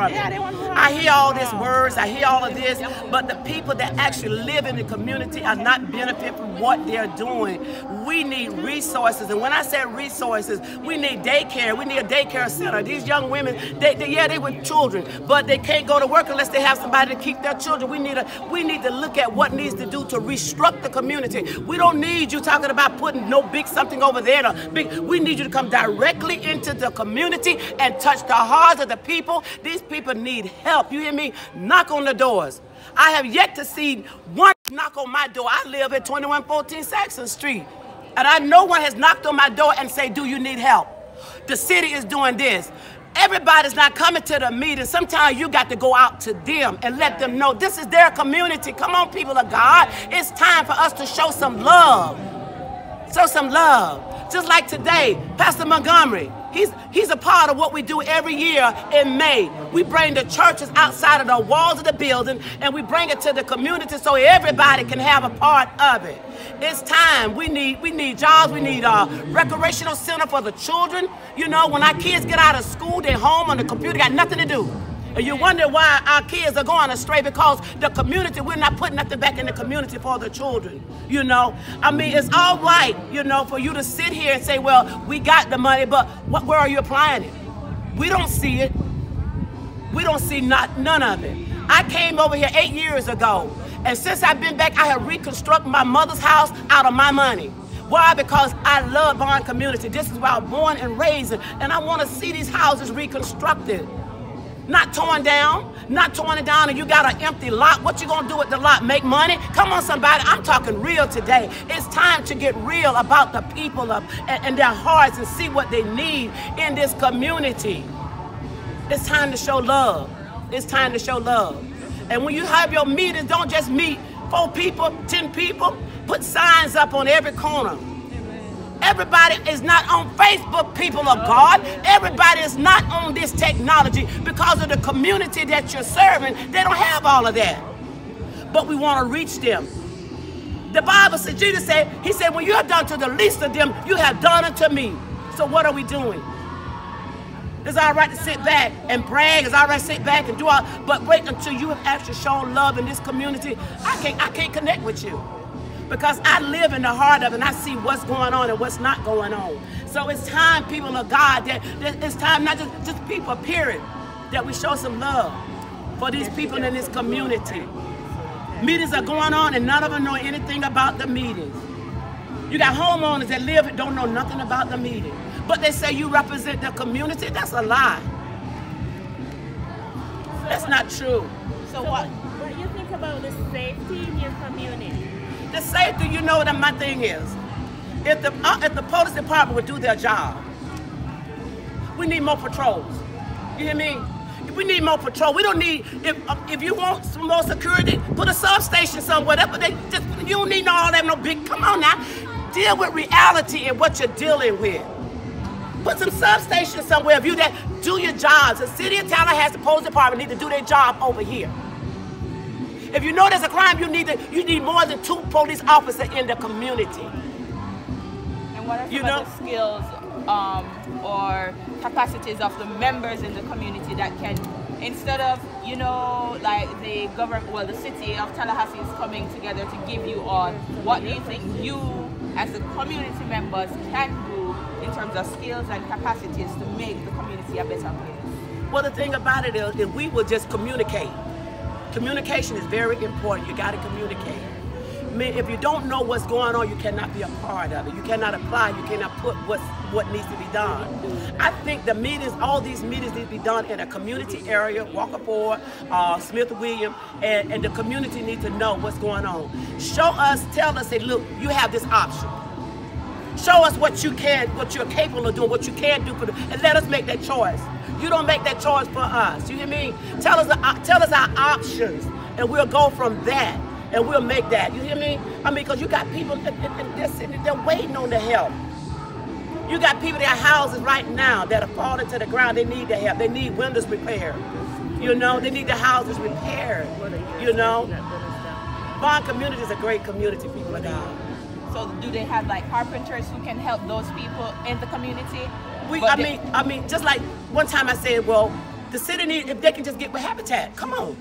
Yeah, they want to I hear all these words, I hear all of this, but the people that actually live in the community are not benefiting from what they're doing. We need resources, and when I say resources, we need daycare. We need a daycare center. These young women, they with children, but they can't go to work unless they have somebody to keep their children. We need to look at what needs to do to restructure the community. We don't need you talking about putting no big something over there. We need you to come directly into the community and touch the hearts of the people. These people need help. You hear me? Knock on the doors. I have yet to see one knock on my door. I live at 2114 Saxon Street. And I know one has knocked on my door and say, do you need help? The city is doing this. Everybody's not coming to the meeting. Sometimes you got to go out to them and let them know this is their community. Come on, people of God. It's time for us to show some love. Show some love. Just like today, Pastor Montgomery, he's a part of what we do every year in May. We bring the churches outside of the walls of the building and we bring it to the community so everybody can have a part of it. It's time. We need jobs. We need a recreational center for the children. You know, when our kids get out of school, they're home on the computer, got nothing to do. And you wonder why our kids are going astray, because the community, we're not putting nothing back in the community for the children, you know. I mean, it's all right, you know, for you to sit here and say, well, we got the money, but where are you applying it? We don't see it. We don't see none of it. I came over here 8 years ago, and since I've been back, I have reconstructed my mother's house out of my money. Why? Because I love Bond community. This is where I was born and raised, and I want to see these houses reconstructed. Not torn down, not torn it down and you got an empty lot. What you gonna do with the lot? Make money? Come on, somebody, I'm talking real today. It's time to get real about the people and their hearts and see what they need in this community. It's time to show love. It's time to show love. And when you have your meetings, don't just meet 4 people, 10 people. Put signs up on every corner. Everybody is not on Facebook, people of God. Everybody is not on this technology because of the community that you're serving. They don't have all of that. But we want to reach them. The Bible said, Jesus said, he said, when you have done to the least of them, you have done unto me. So what are we doing? It's all right to sit back and brag. It's all right to sit back and do all, but wait until you have actually shown love in this community. I can't connect with you. Because I live in the heart of it and I see what's going on and what's not going on. So it's time, people of God, that it's time, not just people, period, that we show some love for these people in this community. Meetings are going on and none of them know anything about the meetings. You got homeowners that live and don't know nothing about the meeting. But they say you represent the community. That's a lie. That's not true. So what do you think about the safety in your community? The safety, you know what my thing is. If the police department would do their job, we need more patrols. You hear me? We need more patrol. We don't need, if you want some more security, put a substation somewhere. You don't need all that, no big, come on now. Deal with reality and what you're dealing with. Put some substations somewhere. If you that do your jobs, the city of Tallahassee police department need to do their job over here. If you know there's a crime, you need more than 2 police officers in the community. And what are some of the skills or capacities of the members in the community that can, instead of, you know, like the government, well, the city of Tallahassee is coming together to give you all, what do you think you as the community members can do in terms of skills and capacities to make the community a better place? Well, the thing about it is, if we will just communicate. Communication is very important. You got to communicate. I mean, if you don't know what's going on, you cannot be a part of it. You cannot apply. You cannot put what needs to be done. I think the meetings, all these meetings need to be done in a community area, Walker Ford, Smith William, and the community needs to know what's going on. Show us, tell us, say, look, you have this option. Show us what you can, what you're capable of doing, what you can do for them, and let us make that choice. You don't make that choice for us. You hear me? Tell us our options, and we'll go from that, and we'll make that. You hear me? I mean, because you got people they're sitting there waiting on the help. You got people in their houses right now that are falling to the ground. They need the help. They need windows repaired. You know, they need the houses repaired. You know, Bond community is a great community, people of God. So do they have like carpenters who can help those people in the community? I mean, just like one time I said, well, The city needs, if they can just get with Habitat, come on.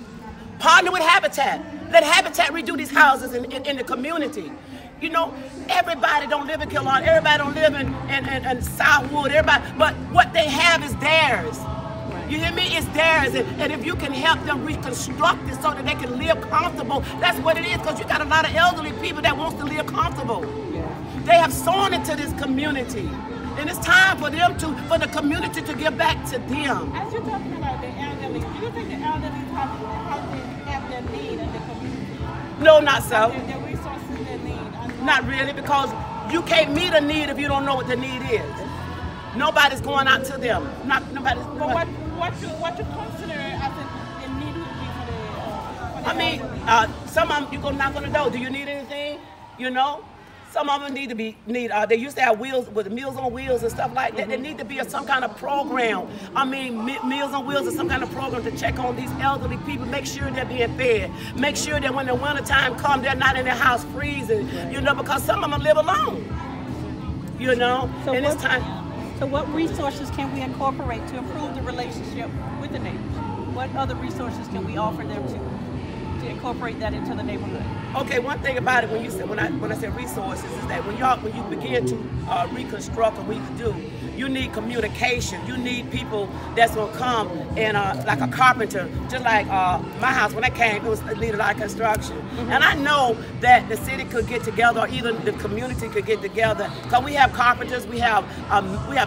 Partner with Habitat. Let Habitat redo these houses in the community. You know, everybody don't live in Carolina, everybody don't live in Southwood, everybody, but what they have is theirs. You hear me? It's theirs, and if you can help them reconstruct it so that they can live comfortable, that's what it is, because you got a lot of elderly people that wants to live comfortable. They have sown into this community, and it's time for them for the community to give back to them. As you're talking about the elderly, do you think the elderly have their need in the community? No, not so. The resources they need? Not really, because you can't meet a need if you don't know what the need is. Nobody's going out to them. Nobody's. But what you consider as a need would be for the I mean, some of them, you go knock on the door. Do you need anything? You know? Some of them they used to have wheels with Meals on Wheels and stuff like that. There need to be some kind of program. I mean, Meals on Wheels is some kind of program to check on these elderly people, make sure they're being fed, make sure that when the winter time comes, they're not in their house freezing, you know, because some of them live alone, you know, so and it's time. So what resources can we incorporate to improve the relationship with the neighbors? What other resources can we offer them to incorporate that into the neighborhood? Okay, one thing about it when I say resources is that when you begin to reconstruct what we do, you need communication. You need people that's gonna come and like a carpenter, just like my house when I came, it was needed a lot of construction. And I know that the city could get together, or even the community could get together, because we have carpenters, we have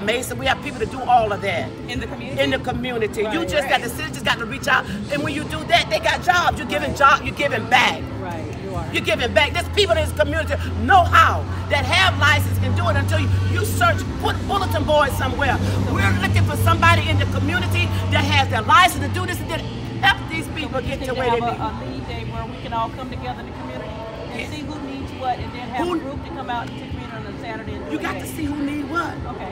masons, we have people to do all of that In the community? In the community. Right, you just got the city just got to reach out, and when you do that, they got jobs. You're giving jobs. You're giving back. Right, you are. You're giving back. There's people in this community know how, that have license, can do it until you search, put bulletin boards somewhere. We're looking for somebody in the community that has their license to do this and then help these people get to where they need. A lead day where we can all come together in the community and see who needs what, and then have a group to come out to the community on a Saturday. And do You got to see who need what. Okay.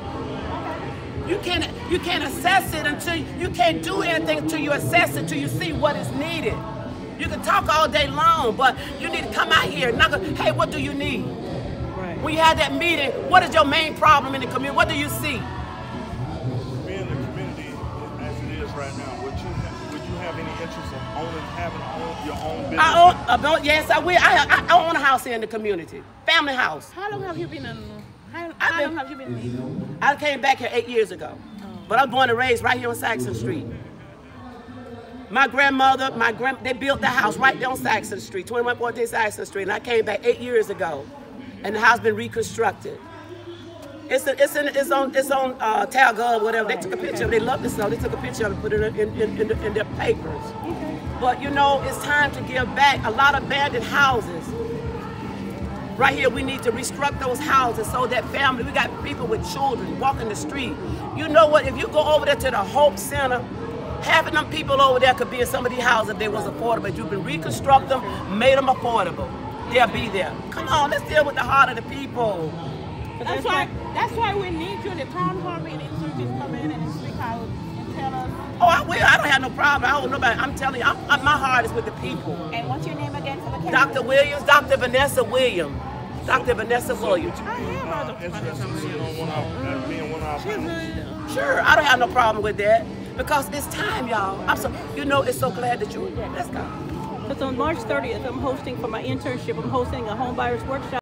You can't assess it until you can't do anything until you assess it, until you see what is needed. You can talk all day long, but you need to come out here and knock. Hey, what do you need? Right. When you have that meeting, what is your main problem in the community? What do you see? Being in the community as it is right now, would you have any interest of having your own business? Yes, I will. I own a house here in the community, family house. How long have you been in? I came back here 8 years ago, but I was born and raised right here on Saxon Street. My grandmother, they built the house right there on Saxon Street, 2114 Saxon Street, and I came back 8 years ago, and the house been reconstructed. It's on Talgov, whatever. They took a picture of it. They loved it so. They took a picture of it, put it in their papers. But you know, it's time to give back. A lot of abandoned houses. Right here, we need to reconstruct those houses so that family, we got people with children walking the street. You know what? If you go over there to the Hope Center, half of them people over there could be in some of these houses if they was affordable. If you can reconstruct them, made them affordable, they'll be there. Come on, let's deal with the heart of the people. That's why we need you in the town hall meeting, so you can come in and speak out and tell us. Oh, I will. I don't have no problem. I don't know about it. I'm telling you, my heart is with the people. And what's your name again for the camera? Dr. Williams, Dr. Vanessa Williams. Dr. Vanessa Williams. Interested in seeing being one of our panelists? Sure, I don't have no problem with that because it's time, y'all. It's so glad that you're here. Let's go. Because on March 30th, I'm hosting for my internship, I'm hosting a home buyers workshop.